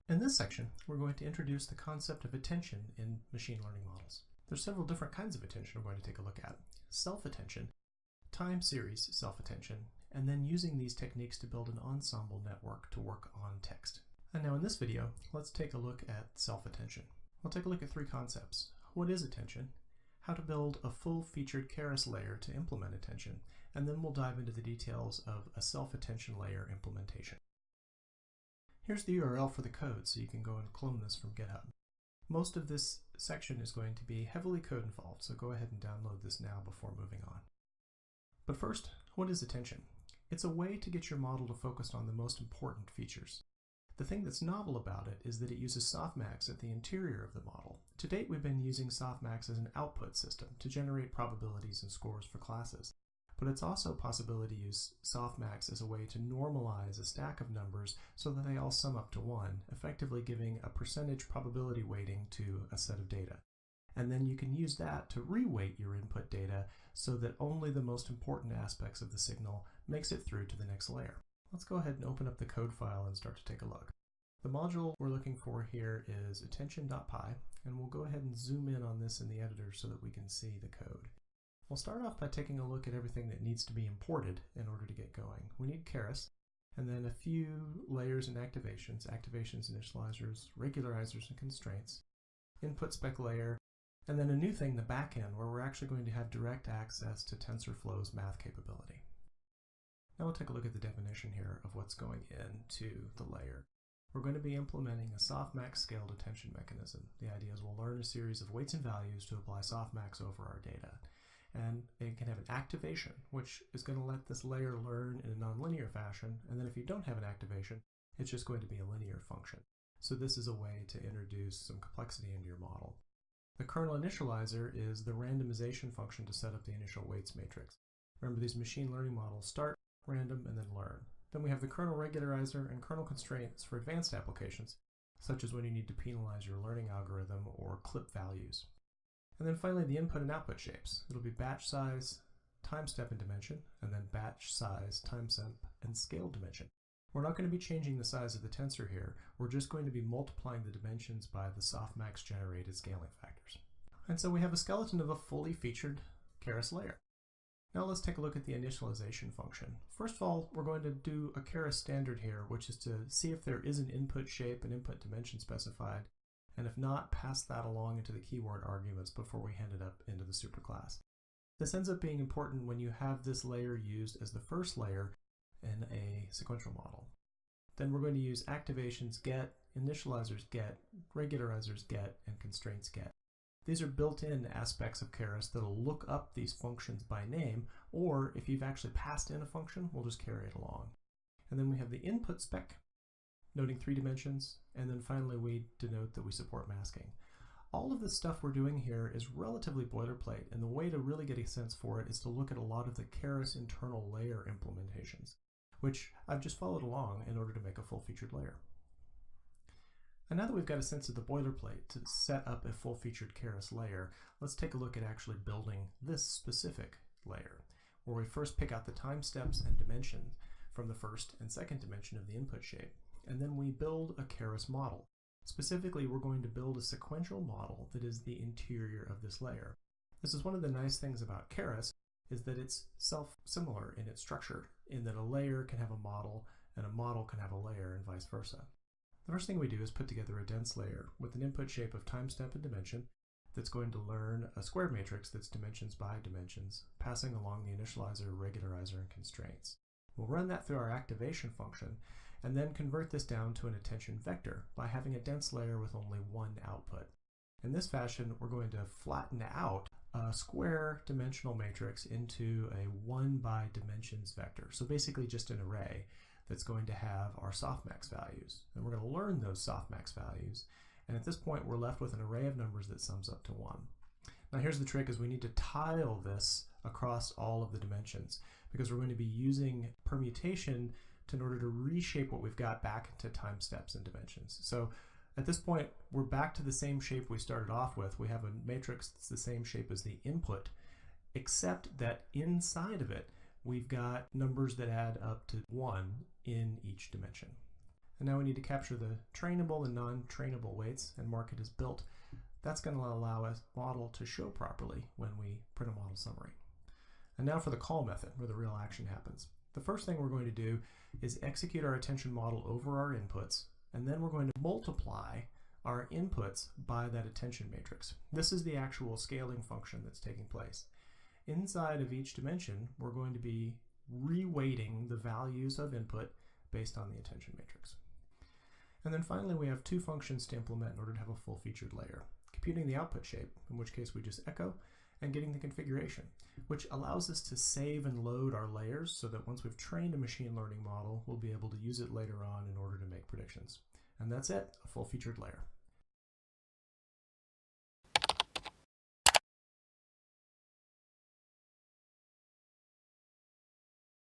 In this section, we're going to introduce the concept of attention in machine learning models. There's several different kinds of attention we're going to take a look at. Self-attention, time series self-attention, and then using these techniques to build an ensemble network to work on text. And now in this video, let's take a look at self-attention. We'll take a look at three concepts. What is attention? How to build a full-featured Keras layer to implement attention, and then we'll dive into the details of a self-attention layer implementation. Here's the URL for the code, so you can go and clone this from GitHub. Most of this section is going to be heavily code involved, so go ahead and download this now before moving on. But first, what is attention? It's a way to get your model to focus on the most important features. The thing that's novel about it is that it uses softmax at the interior of the model. To date, we've been using softmax as an output system to generate probabilities and scores for classes. But it's also a possibility to use softmax as a way to normalize a stack of numbers so that they all sum up to 1, effectively giving a percentage probability weighting to a set of data. And then you can use that to reweight your input data so that only the most important aspects of the signal makes it through to the next layer. Let's go ahead and open up the code file and start to take a look. The module we're looking for here is attention.py, and we'll go ahead and zoom in on this in the editor so that we can see the code. We'll start off by taking a look at everything that needs to be imported in order to get going. We need Keras, and then a few layers and activations, initializers, regularizers, and constraints, input spec layer, and then a new thing, the backend, where we're actually going to have direct access to Tensorflow's math capability. Now we'll take a look at the definition here of what's going into the layer. We're going to be implementing a softmax scaled attention mechanism. The idea is we'll learn a series of weights and values to apply softmax over our data. And it can have an activation, which is going to let this layer learn in a nonlinear fashion. And then if you don't have an activation, it's just going to be a linear function. So this is a way to introduce some complexity into your model. The kernel initializer is the randomization function to set up the initial weights matrix. Remember, these machine learning models start random and then learn. Then we have the kernel regularizer and kernel constraints for advanced applications, such as when you need to penalize your learning algorithm or clip values. And then finally, the input and output shapes. It'll be batch size, time step and dimension, and then batch size, time step, and scale dimension. We're not going to be changing the size of the tensor here. We're just going to be multiplying the dimensions by the softmax generated scaling factors. And so we have a skeleton of a fully featured Keras layer. Now let's take a look at the initialization function. First of all, we're going to do a Keras standard here, which is to see if there is an input shape and input dimension specified, and if not, pass that along into the keyword arguments before we hand it up into the superclass. This ends up being important when you have this layer used as the first layer in a sequential model. Then we're going to use activations get, initializers get, regularizers get, and constraints get. These are built-in aspects of Keras that'll look up these functions by name, or if you've actually passed in a function, we'll just carry it along. And then we have the input spec, noting 3 dimensions, and then finally we denote that we support masking. All of the stuff we're doing here is relatively boilerplate, and the way to really get a sense for it is to look at a lot of the Keras internal layer implementations, which I've just followed along in order to make a full-featured layer. And now that we've got a sense of the boilerplate to set up a full-featured Keras layer, let's take a look at actually building this specific layer, where we first pick out the time steps and dimensions from the first and second dimension of the input shape. And then we build a Keras model. Specifically, we're going to build a sequential model that is the interior of this layer. This is one of the nice things about Keras, is that it's self-similar in its structure, in that a layer can have a model and a model can have a layer and vice versa. The first thing we do is put together a dense layer with an input shape of time step and dimension that's going to learn a square matrix that's dimensions by dimensions, passing along the initializer, regularizer, and constraints. We'll run that through our activation function, and then convert this down to an attention vector by having a dense layer with only one output. In this fashion, we're going to flatten out a square dimensional matrix into a 1 by dimensions vector. So basically just an array that's going to have our softmax values. And we're going to learn those softmax values. And at this point, we're left with an array of numbers that sums up to 1. Now here's the trick, is we need to tile this across all of the dimensions, because we're going to be using permutation in order to reshape what we've got back into time steps and dimensions. So at this point, we're back to the same shape we started off with. We have a matrix that's the same shape as the input, except that inside of it, we've got numbers that add up to 1 in each dimension. And now we need to capture the trainable and non-trainable weights and mark it as built. That's going to allow a model to show properly when we print a model summary. And now for the call method, where the real action happens. The first thing we're going to do is execute our attention model over our inputs, and then we're going to multiply our inputs by that attention matrix. This is the actual scaling function that's taking place. Inside of each dimension, we're going to be reweighting the values of input based on the attention matrix. And then finally, we have two functions to implement in order to have a full-featured layer. Computing the output shape, in which case we just echo, and getting the configuration, which allows us to save and load our layers so that once we've trained a machine learning model, we'll be able to use it later on in order to make predictions. And that's it, a full-featured layer.